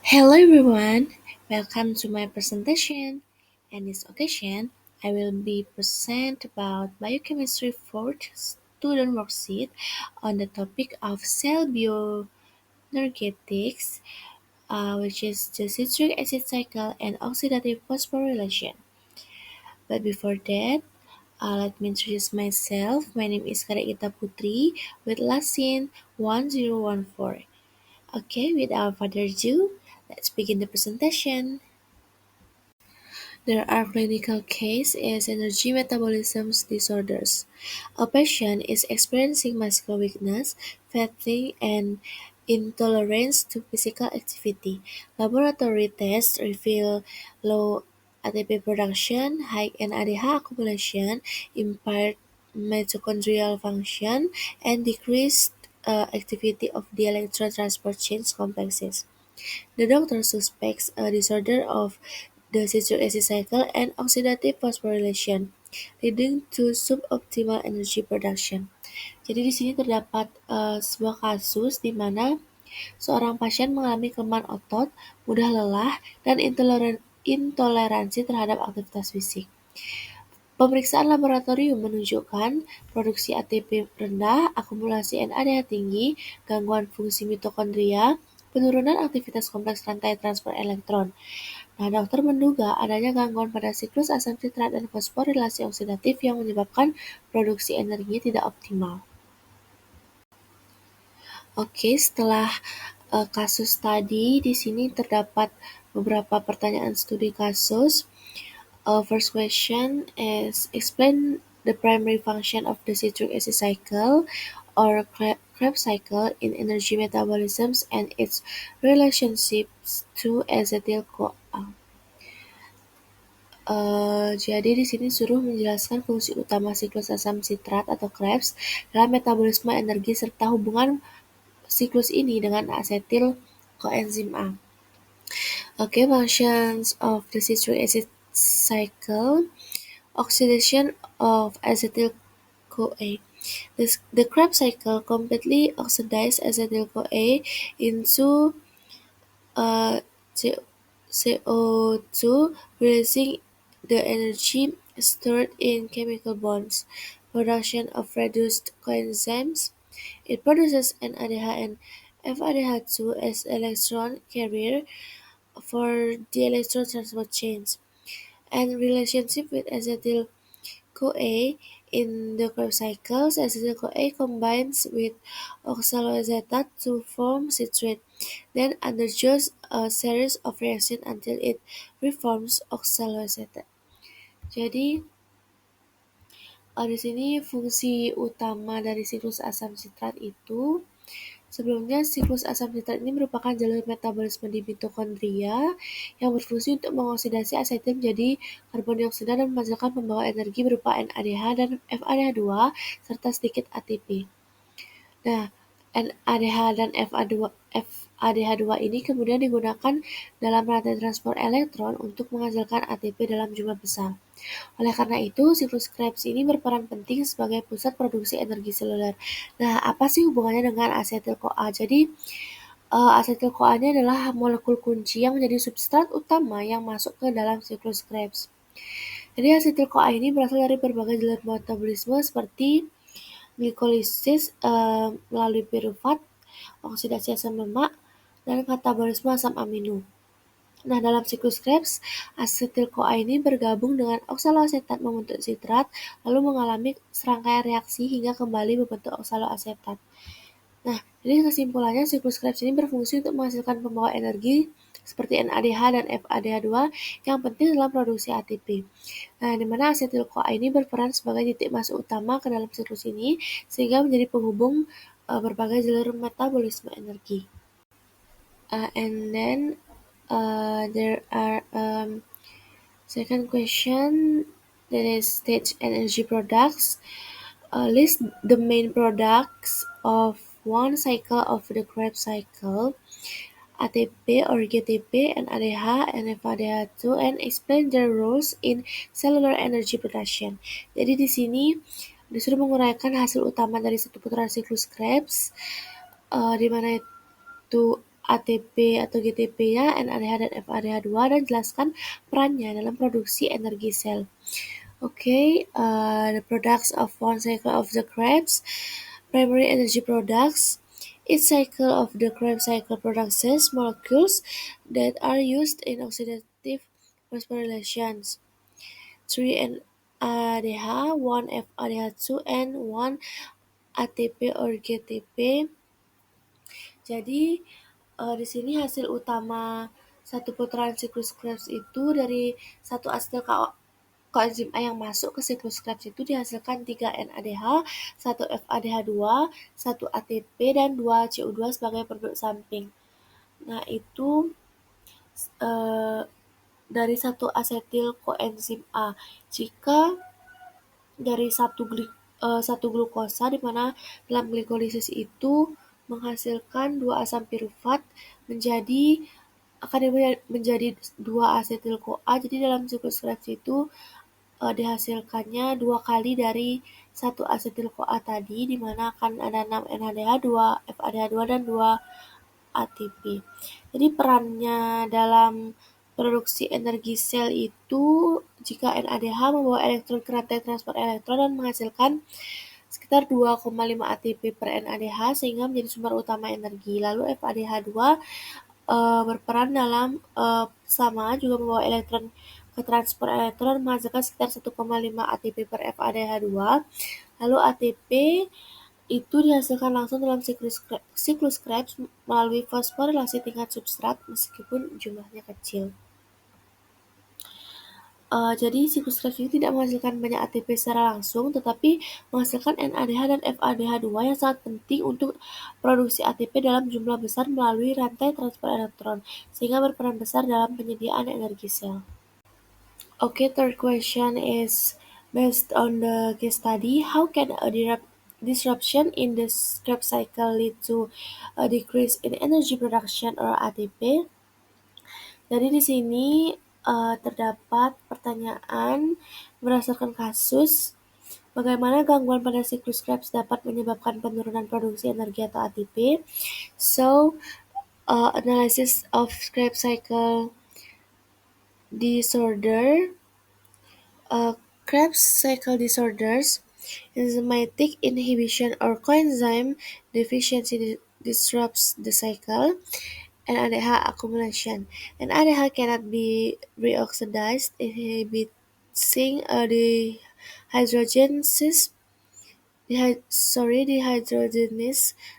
Hello everyone, welcome to my presentation. In this occasion, I will be present about biochemistry fourth student worksheet on the topic of cell bioenergetics, which is the citric acid cycle and oxidative phosphorylation. But before that, let me introduce myself. My name is Karikita Putri with last name 1014. Okay, without further ado, let's begin the presentation. There are clinical cases as energy metabolism disorders. A patient is experiencing muscle weakness, fatigue, and intolerance to physical activity. Laboratory tests reveal low ATP production, high NADH accumulation, impaired mitochondrial function, and decreased activity of the electron transport chain complexes. The doctor suspects a disorder of the citric acid cycle and oxidative phosphorylation, leading to suboptimal energy production. Jadi di sini terdapat sebuah kasus di mana seorang pasien mengalami kelemahan otot, mudah lelah, dan intoleransi terhadap aktivitas fisik. Pemeriksaan laboratorium menunjukkan produksi ATP rendah, akumulasi NADH tinggi, gangguan fungsi mitokondria, penurunan aktivitas kompleks rantai transport elektron. Nah, dokter menduga adanya gangguan pada siklus asam sitrat dan fosforilasi oksidatif yang menyebabkan produksi energinya tidak optimal. Oke, setelah kasus tadi, di sini terdapat beberapa pertanyaan studi kasus. First question is explain the primary function of the citric acid cycle or Krebs cycle in energy metabolisms and its relationships to acetyl-CoA. Jadi di sini suruh menjelaskan fungsi utama siklus asam sitrat atau Krebs dalam metabolisme energi serta hubungan siklus ini dengan asetil koenzim A. Okay, functions of the citric acid cycle: oxidation of acetyl-CoA. The Krebs cycle completely oxidizes acetyl-CoA into uh, CO2, releasing the energy stored in chemical bonds. Production of reduced coenzymes. It produces NADH and FADH2 as electron carrier for the electron transport chains. And relationship with acetyl-CoA in the Krebs cycles, acetyl-CoA combines with oxaloacetate to form citrate, then undergoes a series of reactions until it reforms oxaloacetate. Jadi, di sini fungsi utama dari siklus asam sitrat itu, sebelumnya siklus asam sitrat ini merupakan jalur metabolisme di mitokondria yang berfungsi untuk mengoksidasi asetil menjadi karbon dioksida dan menghasilkan pembawa energi berupa NADH dan FADH2 serta sedikit ATP. Nah, NADH dan FADH2 ini kemudian digunakan dalam rantai transport elektron untuk menghasilkan ATP dalam jumlah besar. Oleh karena itu, siklus Krebs ini berperan penting sebagai pusat produksi energi seluler. Nah, apa sih hubungannya dengan asetil-CoA? Jadi, asetil-CoA ini adalah molekul kunci yang menjadi substrat utama yang masuk ke dalam siklus Krebs. Jadi, asetil-CoA ini berasal dari berbagai jalur metabolisme seperti glikolisis melalui pirufat, oksidasi asam lemak, dan katabolisme asam amino. Nah, dalam siklus Krebs, asetil-CoA ini bergabung dengan oksaloasetat membentuk sitrat, lalu mengalami serangkaian reaksi hingga kembali membentuk oksaloasetat. Nah, jadi kesimpulannya siklus Krebs ini berfungsi untuk menghasilkan pembawa energi seperti NADH dan FADH2 yang penting dalam produksi ATP. Nah, di mana asetil-CoA ini berperan sebagai titik masuk utama ke dalam siklus ini sehingga menjadi penghubung berbagai jalur metabolisme energi. And then there are second question that is stage energy products. List the main products of one cycle of the Krebs cycle: ATP or GTP, NADH, and FADH2, and explain their roles in cellular energy production. Jadi di sini disuruh menguraikan hasil utama dari satu putaran siklus Krebs, di mana itu ATP atau GTP-nya, NADH dan FADH2, dan jelaskan perannya dalam produksi energi sel. The products of one cycle of the Krebs. Primary energy products. Each cycle of the Krebs cycle produces molecules that are used in oxidative phosphorylations. 3 NADH, 1 FADH2, and 1 ATP or GTP. Jadi di sini hasil utama satu putaran siklus Krebs itu dari satu asetil koenzim A yang masuk ke siklus Krebs itu dihasilkan 3 NADH, 1 FADH2, 1 ATP, dan 2 CO2 sebagai produk samping. Nah, itu eh, dari satu asetil koenzim A. Jika dari satu glukosa, di mana dalam glikolisis itu menghasilkan 2 asam pirufat akan menjadi 2 asetil CoA. Jadi dalam siklus Krebs itu dihasilkannya 2 kali dari satu asetil CoA tadi, di mana akan ada 6 NADH, 2 FADH2, dan 2 ATP. Jadi perannya dalam produksi energi sel itu, jika NADH membawa elektron ke rantai transport elektron dan menghasilkan sekitar 2,5 ATP per NADH sehingga menjadi sumber utama energi. Lalu FADH2 berperan dalam sama juga membawa elektron ke transport elektron dan menghasilkan sekitar 1,5 ATP per FADH2. Lalu ATP itu dihasilkan langsung dalam siklus Krebs melalui fosforilasi tingkat substrat meskipun jumlahnya kecil. Jadi siklus Krebs ini tidak menghasilkan banyak ATP secara langsung, tetapi menghasilkan NADH dan FADH2 yang sangat penting untuk produksi ATP dalam jumlah besar melalui rantai transport elektron, sehingga berperan besar dalam penyediaan energi sel. Third question is based on the case study. How can a disruption in the Krebs cycle lead to a decrease in energy production or ATP? Jadi di sini terdapat pertanyaan berdasarkan kasus bagaimana gangguan pada siklus Krebs dapat menyebabkan penurunan produksi energi atau ATP. Analysis of Krebs cycle disorder. Krebs cycle disorders, enzymatic inhibition or coenzyme deficiency disrupts the cycle. NADH accumulation. NADH cannot be reoxidized, inhibiting dehydrogenase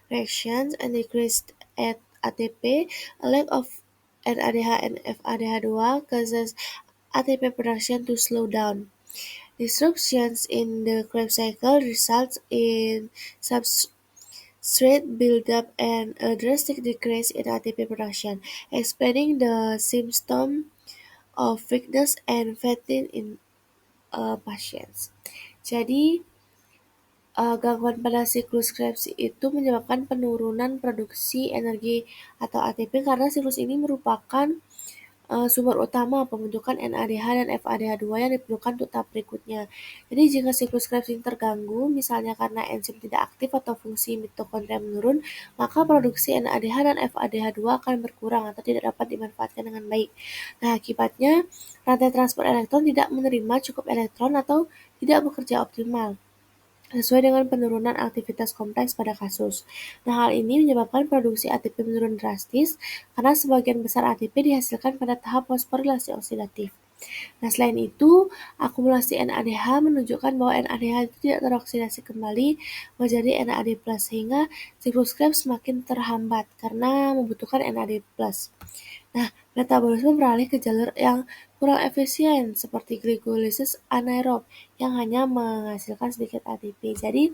reactions and decreased ATP. A lack of NADH and FADH2 causes ATP production to slow down. Disruptions in the Krebs cycle results in substrate buildup and a drastic decrease in ATP production, explaining the symptom of weakness and fatigue in patients. Jadi gangguan pada siklus Krebs itu menyebabkan penurunan produksi energi atau ATP karena siklus ini merupakan sumber utama pembentukan NADH dan FADH2 yang diperlukan untuk tahap berikutnya. Jadi jika siklus Krebs ini terganggu, misalnya karena enzim tidak aktif atau fungsi mitokondria menurun, maka produksi NADH dan FADH2 akan berkurang atau tidak dapat dimanfaatkan dengan baik. Nah, akibatnya rantai transport elektron tidak menerima cukup elektron atau tidak bekerja optimal sesuai dengan penurunan aktivitas kompleks pada kasus. Nah, hal ini menyebabkan produksi ATP menurun drastis karena sebagian besar ATP dihasilkan pada tahap fosforilasi oksidatif. Nah, selain itu, akumulasi NADH menunjukkan bahwa NADH itu tidak teroksidasi kembali menjadi NAD+, sehingga siklus Krebs semakin terhambat karena membutuhkan NAD+. Nah, metabolisme beralih ke jalur yang kurang efisien seperti glikolisis anaerob yang hanya menghasilkan sedikit ATP. Jadi,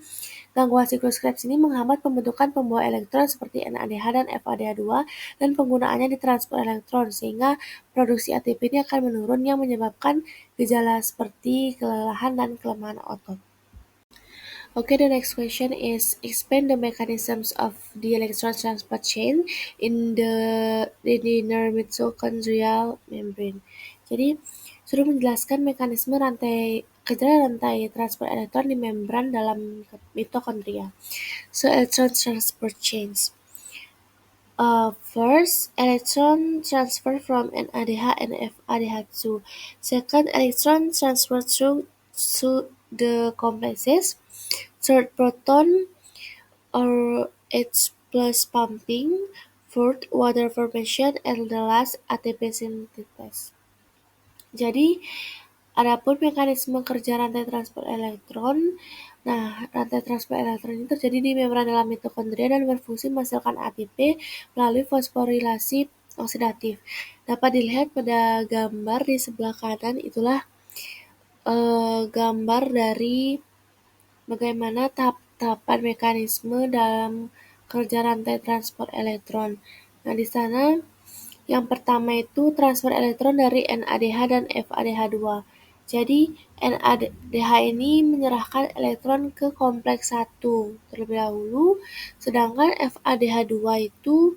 gangguan siklus Krebs ini menghambat pembentukan pembawa elektron seperti NADH dan FADH2 dan penggunaannya di transport elektron sehingga produksi ATP ini akan menurun yang menyebabkan gejala seperti kelelahan dan kelemahan otot. The next question is explain the mechanisms of the electron transport chain in the inner mitochondrial membrane. Jadi, sudah menjelaskan mekanisme rantai transport elektron di membran dalam mitokondria. So, electron transport chains. First, electron transfer from NADH and FADH2. Second, electron transfer through the complexes. Third, proton or H plus pumping. Fourth, water formation. And the last, ATP synthesis. Jadi, adapun mekanisme kerja rantai transport elektron, nah rantai transport elektron ini terjadi di membran dalam mitokondria dan berfungsi menghasilkan ATP melalui fosforilasi oksidatif. Dapat dilihat pada gambar di sebelah kanan, itulah gambar dari bagaimana tahap-tahapan mekanisme dalam kerja rantai transport elektron. Nah, di sana yang pertama itu transfer elektron dari NADH dan FADH2. Jadi NADH ini menyerahkan elektron ke kompleks 1 terlebih dahulu, sedangkan FADH2 itu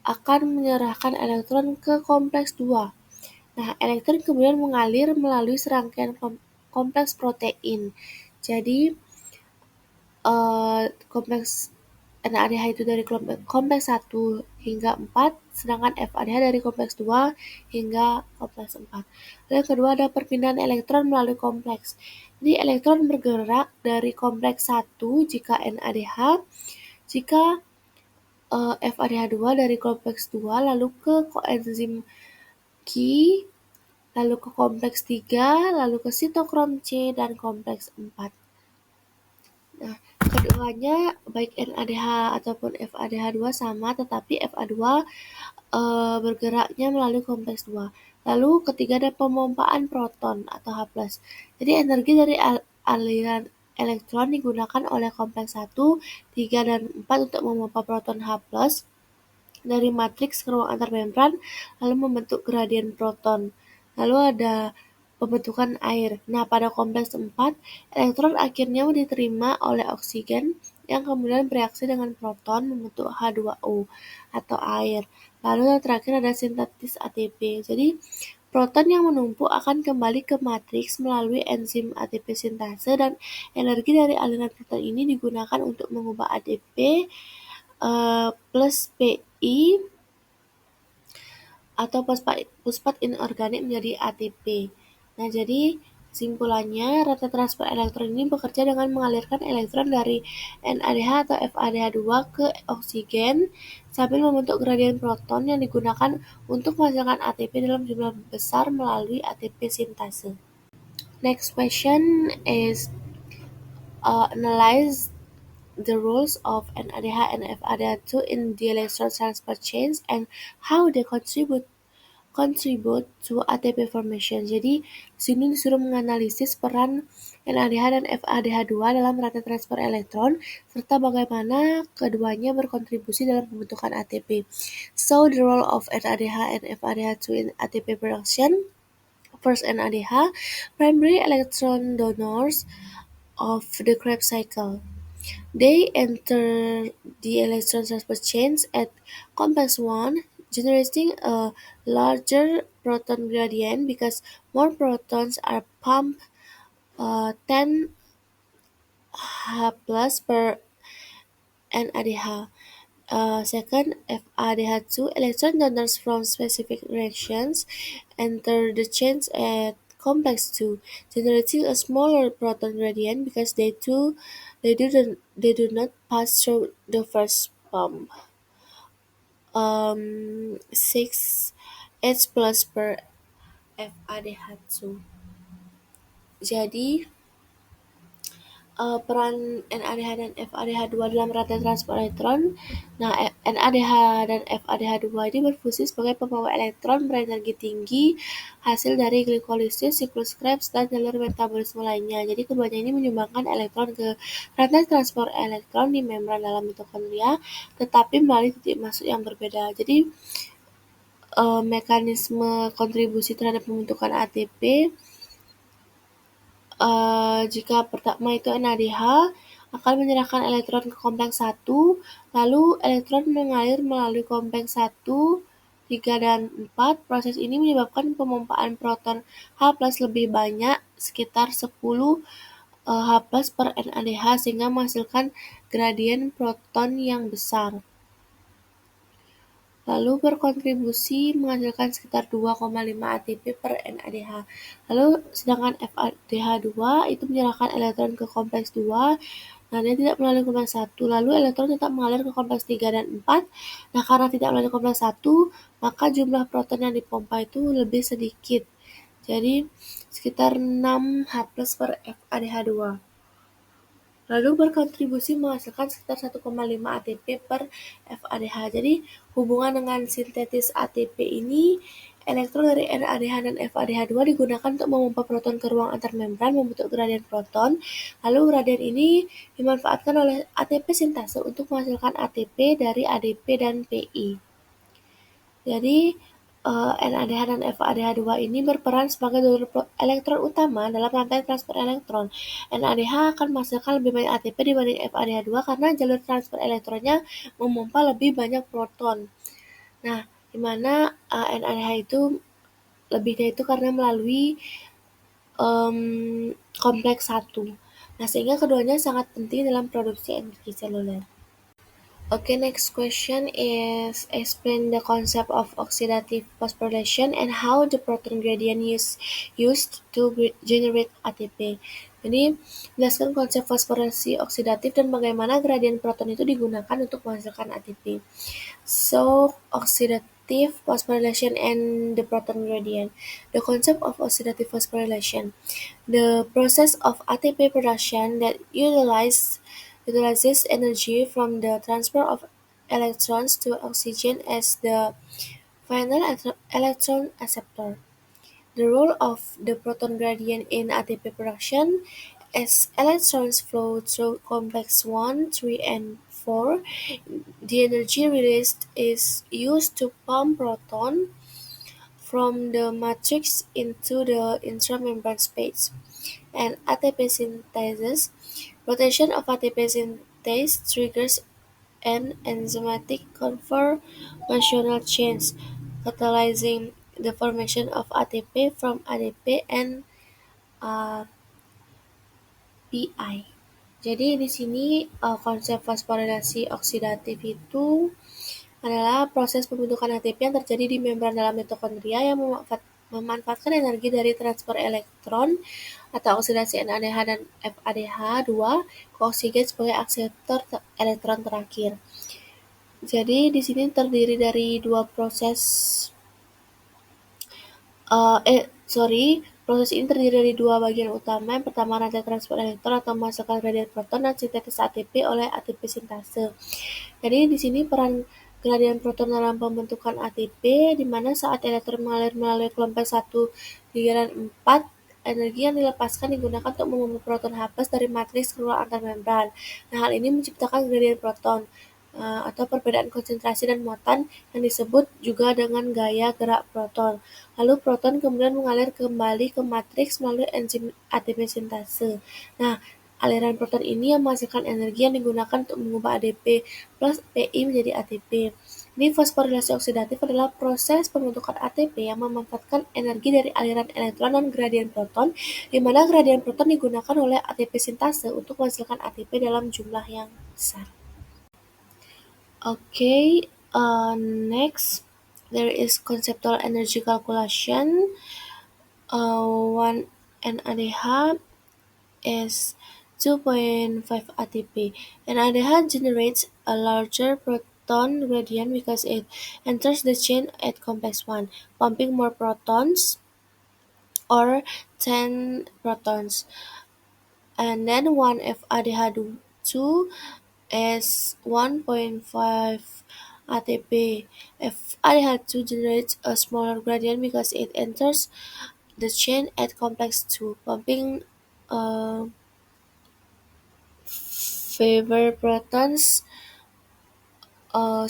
akan menyerahkan elektron ke kompleks 2. Nah, elektron kemudian mengalir melalui serangkaian kompleks protein. Jadi kompleks NADH itu dari kompleks 1 hingga 4, sedangkan FADH dari kompleks 2 hingga kompleks 4. Lalu yang kedua ada perpindahan elektron melalui kompleks. Jadi elektron bergerak dari kompleks 1 jika NADH, jika FADH2 dari kompleks 2 lalu ke koenzim Q, lalu ke kompleks 3, lalu ke sitokrom C dan kompleks 4. Nah, keduanya baik NADH ataupun FADH2 sama, tetapi FA2 bergeraknya melalui kompleks 2. Lalu ketiga ada pemompaan proton atau H+. Jadi energi dari aliran elektron digunakan oleh kompleks 1, 3, dan 4 untuk memompa proton H+ dari matriks ke ruang antarmembran lalu membentuk gradien proton. Lalu ada pembentukan air. Nah, pada kompleks 4, elektron akhirnya diterima oleh oksigen yang kemudian bereaksi dengan proton membentuk H2O atau air. Lalu yang terakhir ada sintetis ATP. Jadi, proton yang menumpuk akan kembali ke matriks melalui enzim ATP sintase dan energi dari aliran proton ini digunakan untuk mengubah ATP plus PI atau fosfat inorganik menjadi ATP. Nah, jadi kesimpulannya, rantai transport elektron ini bekerja dengan mengalirkan elektron dari NADH atau FADH2 ke oksigen sambil membentuk gradien proton yang digunakan untuk menghasilkan ATP dalam jumlah besar melalui ATP sintase. Next question is analyze the roles of NADH and FADH2 in the electron transport chains and how they contribute to ATP formation. Jadi, sini disuruh menganalisis peran NADH dan FADH2 dalam rantai transport elektron, serta bagaimana keduanya berkontribusi dalam pembentukan ATP. So, the role of NADH and FADH2 in ATP production. First, NADH, primary electron donors of the Krebs cycle. They enter the electron transport chains at complex 1, generating a larger proton gradient because more protons are pumped 10 H plus per NADH. Second, FADH2 electron donors from specific reactions enter the chains at complex 2, generating a smaller proton gradient because they do not pass through the first pump. 6 H plus per FADH2. Jadi peran NADH dan FADH2 dalam rantai transport elektron. Nah, NADH dan FADH2 ini berfungsi sebagai pembawa elektron berenergi tinggi hasil dari glikolisis, siklus Krebs, dan jalur metabolisme lainnya. Jadi keduanya ini menyumbangkan elektron ke rantai transport elektron di membran dalam mitokondria, tetapi melalui titik masuk yang berbeda. Jadi mekanisme kontribusi terhadap pembentukan ATP, jika pertama itu NADH akan menyerahkan elektron ke kompleks 1, lalu elektron mengalir melalui kompleks 1, 3, dan 4. Proses ini menyebabkan pemompaan proton H+ lebih banyak, sekitar 10 H+ per NADH, sehingga menghasilkan gradien proton yang besar. lalu berkontribusi menghasilkan sekitar 2,5 ATP per NADH. Lalu sedangkan FADH2 itu menyerahkan elektron ke kompleks 2, nah dia tidak melalui kompleks 1, lalu elektron tetap mengalir ke kompleks 3 dan 4. Nah, karena tidak melalui kompleks 1, maka jumlah proton yang dipompa itu lebih sedikit. Jadi sekitar 6H+ per FADH2. Lalu berkontribusi menghasilkan sekitar 1,5 ATP per FADH. Jadi hubungan dengan sintetis ATP ini, elektron dari NADH dan FADH2 digunakan untuk memompa proton ke ruang antarmembran membentuk gradien proton. Lalu gradien ini dimanfaatkan oleh ATP sintase untuk menghasilkan ATP dari ADP dan PI. Jadi NADH dan FADH2 ini berperan sebagai donor elektron utama dalam rantai transfer elektron. NADH akan menghasilkan lebih banyak ATP dibanding FADH2 karena jalur transfer elektronnya memompa lebih banyak proton. Nah, di mana NADH itu lebihnya itu karena melalui kompleks 1. Nah, sehingga keduanya sangat penting dalam produksi energi seluler. Okay, next question is explain the concept of oxidative phosphorylation and how the proton gradient used to generate ATP. Jadi, menjelaskan konsep fosforilasi oksidatif dan bagaimana gradien proton itu digunakan untuk menghasilkan ATP. So, oxidative phosphorylation and the proton gradient. The concept of oxidative phosphorylation. The process of ATP production that utilizes energy from the transfer of electrons to oxygen as the final electron acceptor. The role of the proton gradient in ATP production: as electrons flow through complex 1, 3, and 4, the energy released is used to pump proton from the matrix into the intramembran space. And ATP synthesis. Rotation of ATP synthase triggers an enzymatic conformational change, catalyzing the formation of ATP from ADP and PI. Jadi di sini konsep fosforilasi oksidatif itu adalah proses pembentukan ATP yang terjadi di membran dalam mitokondria yang memanfaatkan energi dari transfer elektron atau oksidasi NADH dan FADH2 ke oksigen sebagai akseptor elektron terakhir. Jadi di sini terdiri dari dua proses. Proses ini terdiri dari dua bagian utama. Yang pertama, rantai transfer elektron atau menghasilkan gradien proton dan sintetis ATP oleh ATP sintase. Jadi di sini peran gradien proton dalam pembentukan ATP, di mana saat elektron mengalir melalui kelompok 1, 3, dan 4, energi yang dilepaskan digunakan untuk memompa proton H+ dari matriks ke ruang antarmembran. Nah, hal ini menciptakan gradien proton atau perbedaan konsentrasi dan muatan yang disebut juga dengan gaya gerak proton. Lalu proton kemudian mengalir kembali ke matriks melalui enzim ATP sintase. Nah, aliran proton ini yang menghasilkan energi yang digunakan untuk mengubah ADP plus PI menjadi ATP. Ini fosforilasi oksidatif adalah proses pembentukan ATP yang memanfaatkan energi dari aliran elektron dan gradien proton, di mana gradien proton digunakan oleh ATP sintase untuk menghasilkan ATP dalam jumlah yang besar. Okay, next there is conceptual energy calculation. 1 NADH is 2.5 ATP. NADH generates a larger proton gradient because it enters the chain at complex 1, pumping more protons or 10 protons. And then 1 FADH2 is 1.5 ATP. FADH2 generates a smaller gradient because it enters the chain at complex 2, pumping fewer protons, 6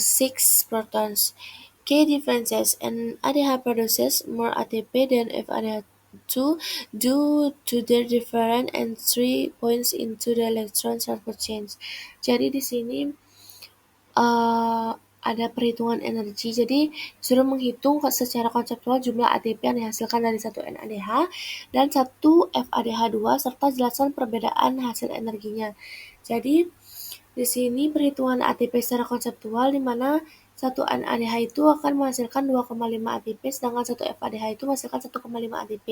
protons. Key differences: NADH produces more ATP than FADH2 due to their different entry points into the electron transport chains. Jadi di sini ada perhitungan energi. Jadi disuruh menghitung secara konseptual jumlah ATP yang dihasilkan dari satu NADH dan satu FADH2 serta jelaskan perbedaan hasil energinya. Jadi di sini perhitungan ATP secara konseptual, di mana satu NADH itu akan menghasilkan 2,5 ATP, sedangkan satu FADH itu menghasilkan 1,5 ATP,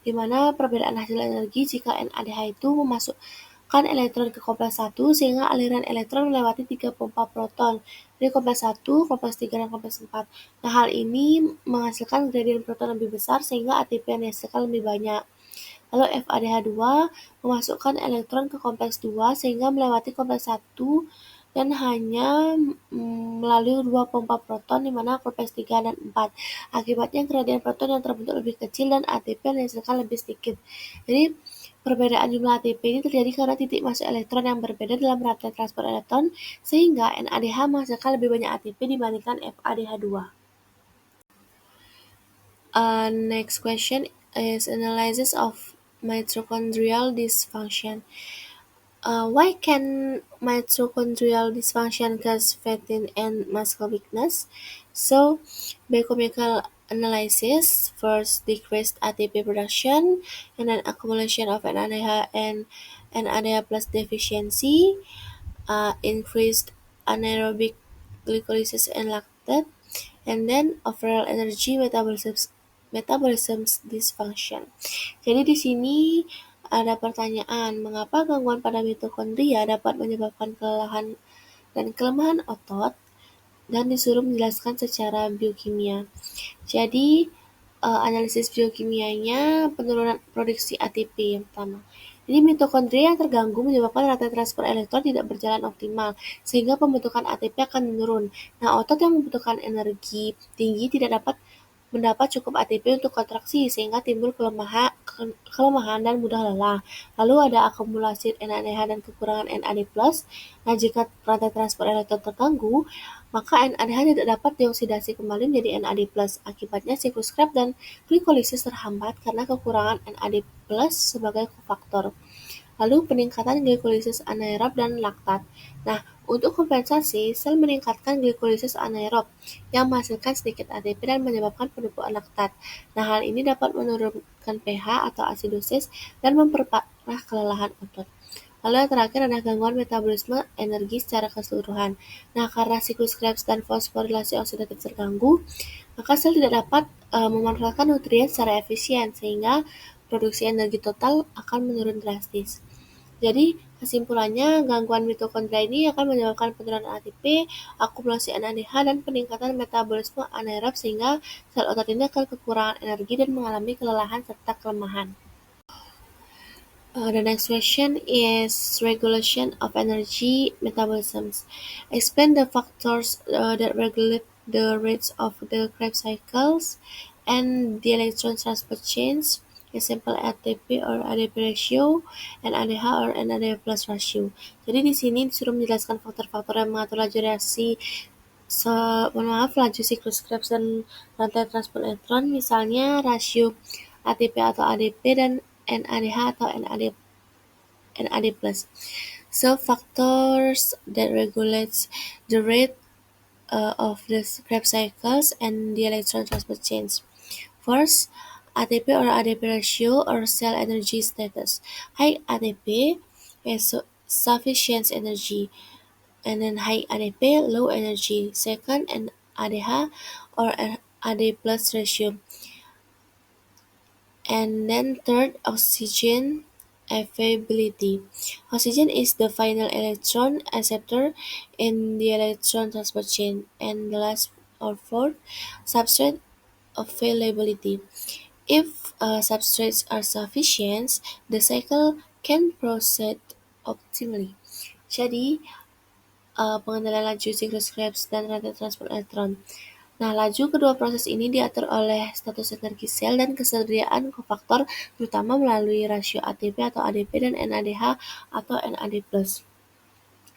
di mana perbedaan hasil energi jika NADH itu memasukkan elektron ke kompleks 1 sehingga aliran elektron melewati 3 pompa proton dari kompleks 1, kompleks 3, dan kompleks 4. Nah, hal ini menghasilkan gradien proton lebih besar sehingga ATP yang dihasilkan lebih banyak. Lalu FADH2 memasukkan elektron ke kompleks 2 sehingga melewati kompleks 1 dan hanya melalui 2 pompa proton di mana kompleks 3 dan 4. Akibatnya gradien proton yang terbentuk lebih kecil dan ATP yang dihasilkan lebih sedikit. Jadi perbedaan jumlah ATP ini terjadi karena titik masuk elektron yang berbeda dalam rantai transport elektron, sehingga NADH menghasilkan lebih banyak ATP dibandingkan FADH2. Next question is analysis of mitochondrial dysfunction. Why can mitochondrial dysfunction cause fatigue and muscle weakness? So, biochemical analysis first decreased ATP production and then accumulation of NADH and NADH plus deficiency, increased anaerobic glycolysis and lactate, and then overall energy metabolism dysfunction. Jadi di sini ada pertanyaan, mengapa gangguan pada mitokondria dapat menyebabkan kelelahan dan kelemahan otot, dan disuruh menjelaskan secara biokimia. Jadi analisis biokimianya penurunan produksi ATP yang pertama. Jadi mitokondria yang terganggu menyebabkan rantai transport elektron tidak berjalan optimal, sehingga pembentukan ATP akan menurun. Nah, otot yang membutuhkan energi tinggi tidak dapat mendapat cukup ATP untuk kontraksi, sehingga timbul kelemahan dan mudah lelah. Lalu ada akumulasi NADH dan kekurangan NAD+. Nah, jika rantai transport elektron terganggu, maka NADH tidak dapat dioksidasi kembali menjadi NAD+. Akibatnya siklus Krebs dan glikolisis terhambat karena kekurangan NAD+ sebagai kofaktor. Lalu peningkatan glikolisis anaerob dan laktat. Nah, untuk kompensasi, sel meningkatkan glikolisis anaerob yang menghasilkan sedikit ATP dan menyebabkan penumpukan laktat. Nah, hal ini dapat menurunkan pH atau asidosis dan memperparah kelelahan otot. Lalu yang terakhir ada gangguan metabolisme energi secara keseluruhan. Nah, karena siklus Krebs dan fosforilasi oksidatif terganggu, maka sel tidak dapat memanfaatkan nutrien secara efisien, sehingga produksi energi total akan menurun drastis. Jadi, kesimpulannya, gangguan mitokondria ini akan menyebabkan penurunan ATP, akumulasi NADH, dan peningkatan metabolisme anaerob sehingga sel otot ini akan kekurangan energi dan mengalami kelelahan serta kelemahan. The next question is regulation of energy metabolisms. Explain the factors that regulate the rates of the Krebs cycles and the electron transport chains. Example ATP or ADP ratio, NADH or NADH plus ratio. Jadi di sini disuruh menjelaskan faktor-faktor yang mengatur laju reaksi laju siklus Krebs dan rantai transport elektron, misalnya rasio ATP atau ADP dan NADH atau NAD+. So factors that regulates the rate of the Krebs cycles and the electron transport chains. First, ATP or ADP ratio or cell energy status. High ATP is sufficient energy, and then high ADP, low energy. Second, NADH or AD plus ratio. And then third, oxygen availability. Oxygen is the final electron acceptor in the electron transport chain. And the last or fourth, substrate availability. If substrates are sufficient, the cycle can proceed optimally. Jadi, pengendalian laju siklus Krebs dan rantai transport elektron. Nah, laju kedua proses ini diatur oleh status energi sel dan kesediaan kofaktor, terutama melalui rasio ATP atau ADP dan NADH atau NAD+.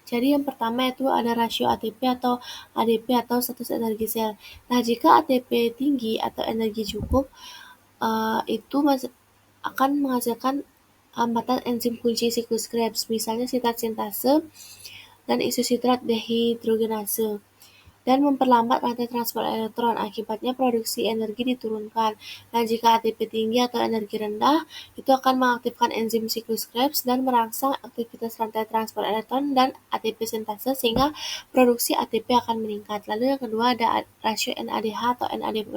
Jadi yang pertama itu ada rasio ATP atau ADP atau status energi sel. Nah, jika ATP tinggi atau energi cukup, itu akan menghasilkan hambatan enzim kunci siklus Krebs, misalnya sitrat sintase dan isositrat dehidrogenase. dan memperlambat rantai transport elektron. Akibatnya produksi energi diturunkan. Nah, jika ATP tinggi atau energi rendah, itu akan mengaktifkan enzim siklus Krebs dan merangsang aktivitas rantai transport elektron dan ATP sintase sehingga produksi ATP akan meningkat. Lalu yang kedua ada rasio NADH atau NAD+.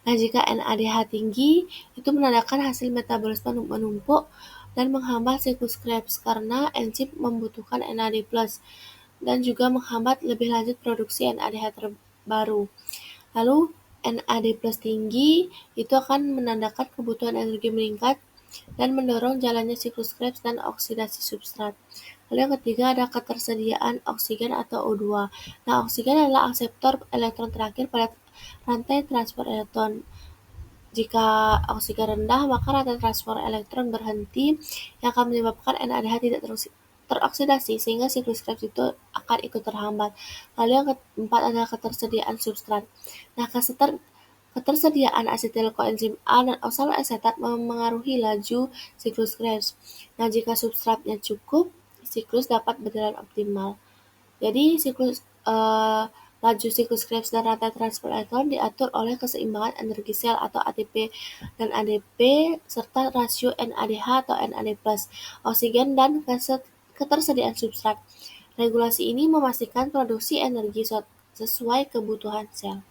Nah, jika NADH tinggi, itu menandakan hasil metabolisme menumpuk dan menghambat siklus Krebs karena enzim membutuhkan NAD+, dan juga menghambat lebih lanjut produksi NADH terbaru. Lalu NAD+ tinggi itu akan menandakan kebutuhan energi meningkat dan mendorong jalannya siklus Krebs dan oksidasi substrat. Lalu yang ketiga ada ketersediaan oksigen atau O2. Nah, oksigen adalah akseptor elektron terakhir pada rantai transport elektron. Jika oksigen rendah, maka rantai transport elektron berhenti yang akan menyebabkan NADH tidak teroksidasi sehingga siklus Krebs itu akan ikut terhambat. Lalu yang keempat adalah ketersediaan substrat. Nah, ketersediaan asetil koenzim A dan oksaloasetat memengaruhi laju siklus Krebs. Nah, jika substratnya cukup, siklus dapat berjalan optimal. Jadi laju siklus Krebs dan rantai transport elektron diatur oleh keseimbangan energi sel atau ATP dan ADP serta rasio NADH atau NAD+, oksigen dan ketersediaan substrat. Regulasi ini memastikan produksi energi sesuai kebutuhan sel.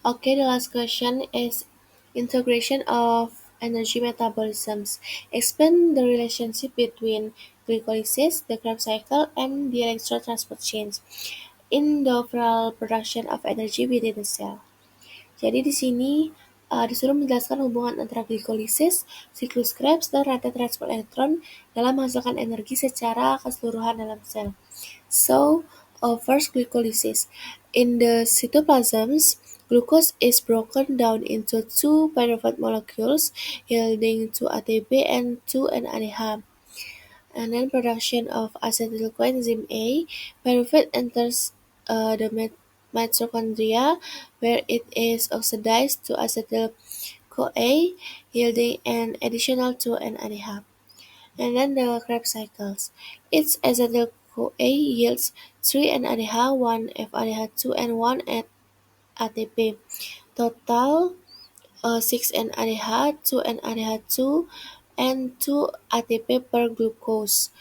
Okay, the last question is integration of energy metabolisms. Explain the relationship between glycolysis, the Krebs cycle, and the electron transport chains in the overall production of energy within the cell. Jadi di sini disuruh menjelaskan hubungan antara glikolisis, siklus Krebs, dan rantai transport elektron dalam menghasilkan energi secara keseluruhan dalam sel. So, first glycolysis. In the cytoplasms, glucose is broken down into two pyruvate molecules, yielding to ATP and to NADH. And then production of acetyl coenzyme A, pyruvate enters the mitochondria, where it is oxidized to acetyl-CoA, yielding an additional 2 NADH. And then the Krebs cycles. Its acetyl-CoA yields 3 NADH, 1 FADH2, and 1 ATP. Total 6 NADH, 2 NADH2, and 2 ATP per glucose.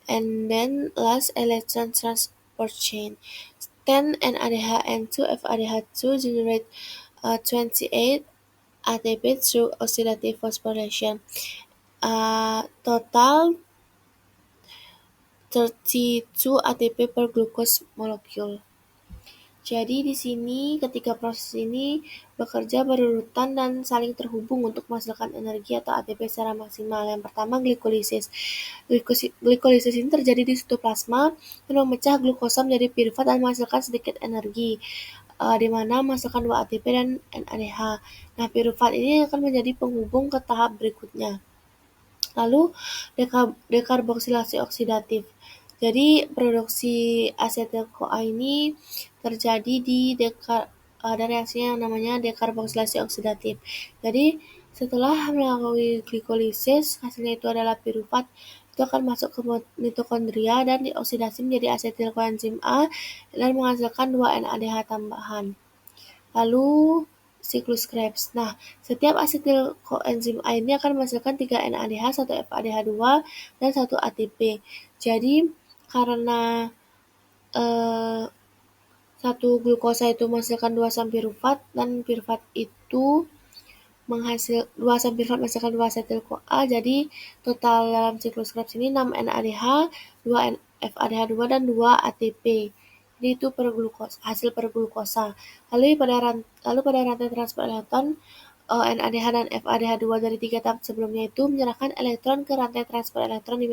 And then last electron transport chain. 10 NADH and 2 FADH2 generate 28 ATP through oxidative phosphorylation. Total 32 ATP per glucose molecule. Jadi di sini ketika proses ini bekerja berurutan dan saling terhubung untuk menghasilkan energi atau ATP secara maksimal. Yang pertama glikolisis. Glikolisis ini terjadi di sitoplasma dan memecah glukosa menjadi piruvat dan menghasilkan sedikit energi. Di mana menghasilkan 2 ATP dan NADH. Nah, piruvat ini akan menjadi penghubung ke tahap berikutnya. Lalu dekarboksilasi oksidatif. Jadi produksi asetil-CoA ini terjadi di ada reaksi yang namanya dekarboksilasi oksidatif. Jadi setelah melalui glikolisis, hasilnya itu adalah piruvat, itu akan masuk ke mitokondria dan dioksidasi menjadi asetil koenzim A dan menghasilkan 2 NADH tambahan. Lalu siklus Krebs. Nah, setiap asetil koenzim A ini akan menghasilkan 3 NADH, 1 FADH2, dan 1 ATP. Jadi, karena satu glukosa itu menghasilkan 2 asam piruvat dan piruvat itu 2 asam piruvat menghasilkan 2 asetil-CoA, jadi total dalam siklus Krebs ini 6 NADH, 2 FADH2 dan 2 ATP. Jadi itu hasil per glukosa. Lalu pada rantai transport elektron, NADH dan FADH2 dari 3 tahap sebelumnya itu menyerahkan elektron ke rantai transport elektron di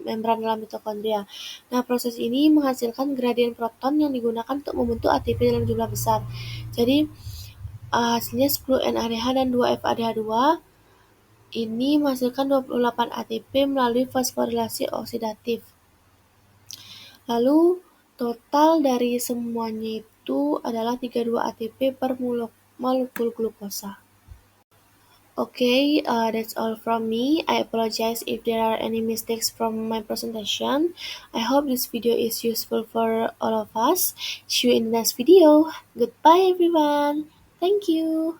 membran dalam mitokondria. Nah, proses ini menghasilkan gradien proton yang digunakan untuk membentuk ATP dalam jumlah besar. Jadi, hasilnya 10 NADH dan 2 FADH2 ini menghasilkan 28 ATP melalui fosforilasi oksidatif. Lalu, total dari semuanya itu adalah 32 ATP per molekul glukosa. Okay, that's all from me. I apologize if there are any mistakes from my presentation. I hope this video is useful for all of us. See you in the next video. Goodbye, everyone. Thank you.